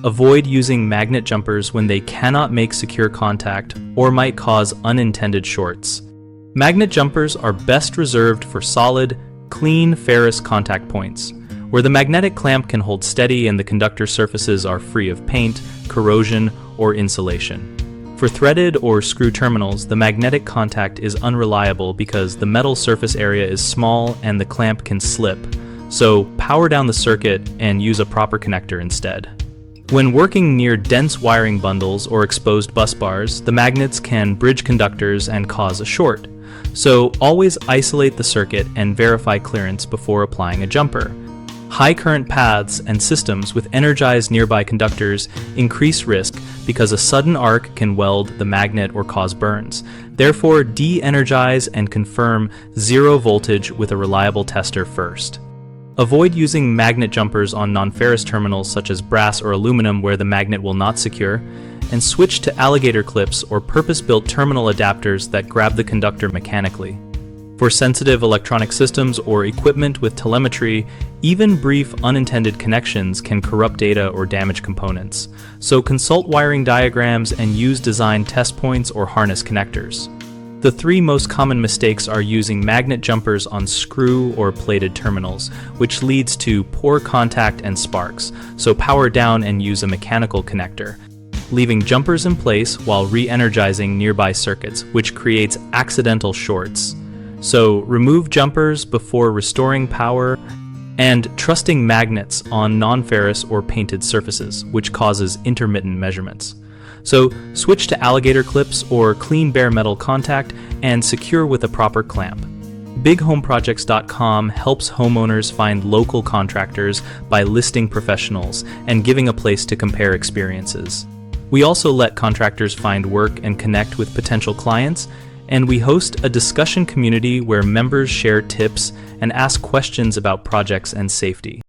Avoid using magnet jumpers when they cannot make secure contact or might cause unintended shorts. Magnet jumpers are best reserved for solid, clean ferrous contact points, where the magnetic clamp can hold steady and the conductor surfaces are free of paint, corrosion, or insulation. For threaded or screw terminals, the magnetic contact is unreliable because the metal surface area is small and the clamp can slip, so power down the circuit and use a proper connector instead. When working near dense wiring bundles or exposed bus bars, the magnets can bridge conductors and cause a short, so always isolate the circuit and verify clearance before applying a jumper. High current paths and systems with energized nearby conductors increase risk because a sudden arc can weld the magnet or cause burns. Therefore, de-energize and confirm zero voltage with a reliable tester first. Avoid using magnet jumpers on non-ferrous terminals such as brass or aluminum where the magnet will not secure, and switch to alligator clips or purpose-built terminal adapters that grab the conductor mechanically. For sensitive electronic systems or equipment with telemetry, even brief unintended connections can corrupt data or damage components, so consult wiring diagrams and use design test points or harness connectors. The three most common mistakes are using magnet jumpers on screw or plated terminals, which leads to poor contact and sparks, so power down and use a mechanical connector. Leaving jumpers in place while re-energizing nearby circuits, which creates accidental shorts. So remove jumpers before restoring power, and trusting magnets on non-ferrous or painted surfaces, which causes intermittent measurements. So switch to alligator clips or clean bare metal contact and secure with a proper clamp. BigHomeProjects.com helps homeowners find local contractors by listing professionals and giving a place to compare experiences. We also let contractors find work and connect with potential clients, and we host a discussion community where members share tips and ask questions about projects and safety.